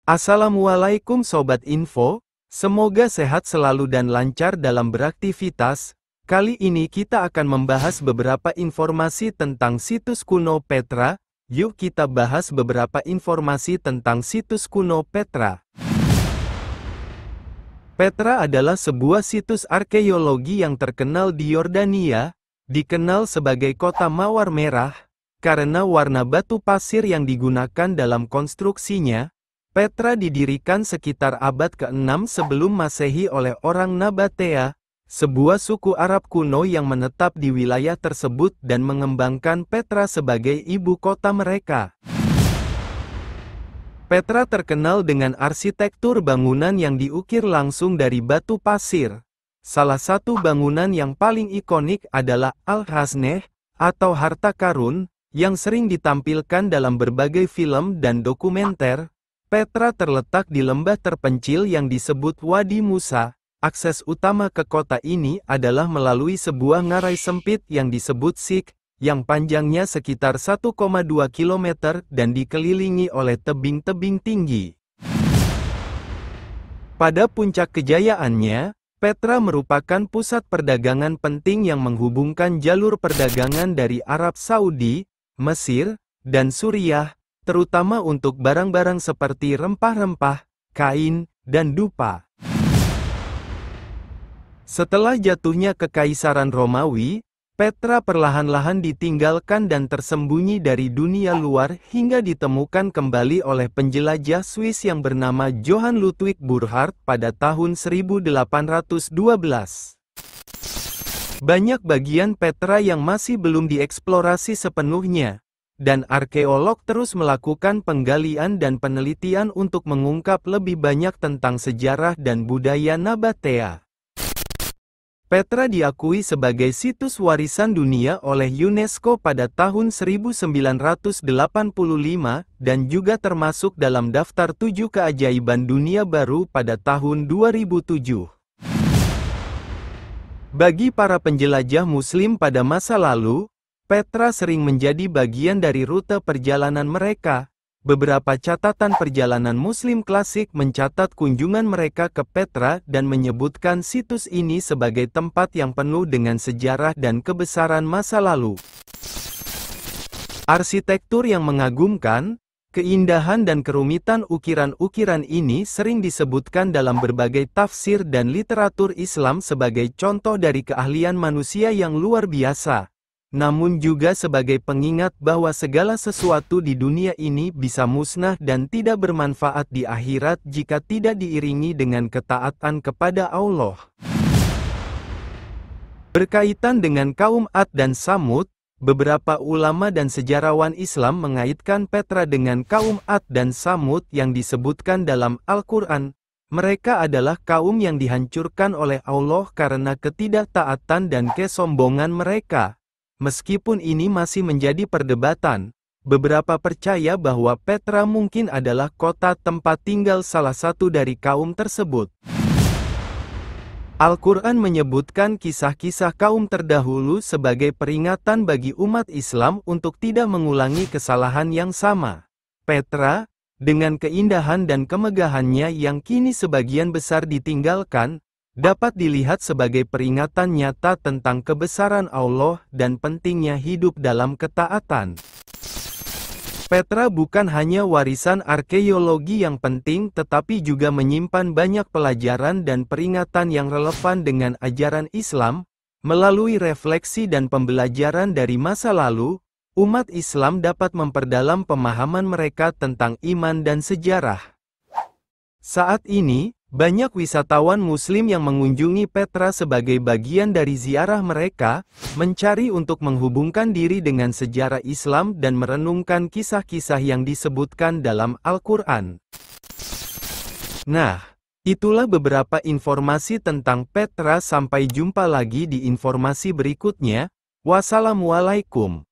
Assalamualaikum Sobat Info, semoga sehat selalu dan lancar dalam beraktivitas. Kali ini kita akan membahas beberapa informasi tentang situs kuno Petra. Yuk kita bahas beberapa informasi tentang situs kuno Petra. Petra adalah sebuah situs arkeologi yang terkenal di Yordania, dikenal sebagai kota mawar merah, karena warna batu pasir yang digunakan dalam konstruksinya. Petra didirikan sekitar abad ke-6 sebelum Masehi oleh orang Nabatea, sebuah suku Arab kuno yang menetap di wilayah tersebut dan mengembangkan Petra sebagai ibu kota mereka. Petra terkenal dengan arsitektur bangunan yang diukir langsung dari batu pasir. Salah satu bangunan yang paling ikonik adalah Al-Ghazneh, atau harta karun, yang sering ditampilkan dalam berbagai film dan dokumenter. Petra terletak di lembah terpencil yang disebut Wadi Musa. Akses utama ke kota ini adalah melalui sebuah ngarai sempit yang disebut Sik, yang panjangnya sekitar 1,2 km dan dikelilingi oleh tebing-tebing tinggi. Pada puncak kejayaannya, Petra merupakan pusat perdagangan penting yang menghubungkan jalur perdagangan dari Arab Saudi, Mesir, dan Suriah, terutama untuk barang-barang seperti rempah-rempah, kain, dan dupa. Setelah jatuhnya Kekaisaran Romawi, Petra perlahan-lahan ditinggalkan dan tersembunyi dari dunia luar hingga ditemukan kembali oleh penjelajah Swiss yang bernama Johann Ludwig Burckhardt pada tahun 1812. Banyak bagian Petra yang masih belum dieksplorasi sepenuhnya, dan arkeolog terus melakukan penggalian dan penelitian untuk mengungkap lebih banyak tentang sejarah dan budaya Nabatea. Petra diakui sebagai situs warisan dunia oleh UNESCO pada tahun 1985 dan juga termasuk dalam daftar 7 keajaiban dunia baru pada tahun 2007. Bagi para penjelajah Muslim pada masa lalu, Petra sering menjadi bagian dari rute perjalanan mereka. Beberapa catatan perjalanan Muslim klasik mencatat kunjungan mereka ke Petra dan menyebutkan situs ini sebagai tempat yang penuh dengan sejarah dan kebesaran masa lalu. Arsitektur yang mengagumkan, keindahan dan kerumitan ukiran-ukiran ini sering disebutkan dalam berbagai tafsir dan literatur Islam sebagai contoh dari keahlian manusia yang luar biasa. Namun juga sebagai pengingat bahwa segala sesuatu di dunia ini bisa musnah dan tidak bermanfaat di akhirat jika tidak diiringi dengan ketaatan kepada Allah. Berkaitan dengan kaum Ad dan Samud, beberapa ulama dan sejarawan Islam mengaitkan Petra dengan kaum Ad dan Samud yang disebutkan dalam Al-Quran. Mereka adalah kaum yang dihancurkan oleh Allah karena ketidaktaatan dan kesombongan mereka. Meskipun ini masih menjadi perdebatan, beberapa percaya bahwa Petra mungkin adalah kota tempat tinggal salah satu dari kaum tersebut. Al-Quran menyebutkan kisah-kisah kaum terdahulu sebagai peringatan bagi umat Islam untuk tidak mengulangi kesalahan yang sama. Petra, dengan keindahan dan kemegahannya yang kini sebagian besar ditinggalkan, dapat dilihat sebagai peringatan nyata tentang kebesaran Allah dan pentingnya hidup dalam ketaatan. Petra bukan hanya warisan arkeologi yang penting tetapi juga menyimpan banyak pelajaran dan peringatan yang relevan dengan ajaran Islam. Melalui refleksi dan pembelajaran dari masa lalu, umat Islam dapat memperdalam pemahaman mereka tentang iman dan sejarah. Saat ini, banyak wisatawan Muslim yang mengunjungi Petra sebagai bagian dari ziarah mereka, mencari untuk menghubungkan diri dengan sejarah Islam dan merenungkan kisah-kisah yang disebutkan dalam Al-Quran. Nah, itulah beberapa informasi tentang Petra. Sampai jumpa lagi di informasi berikutnya. Wassalamualaikum.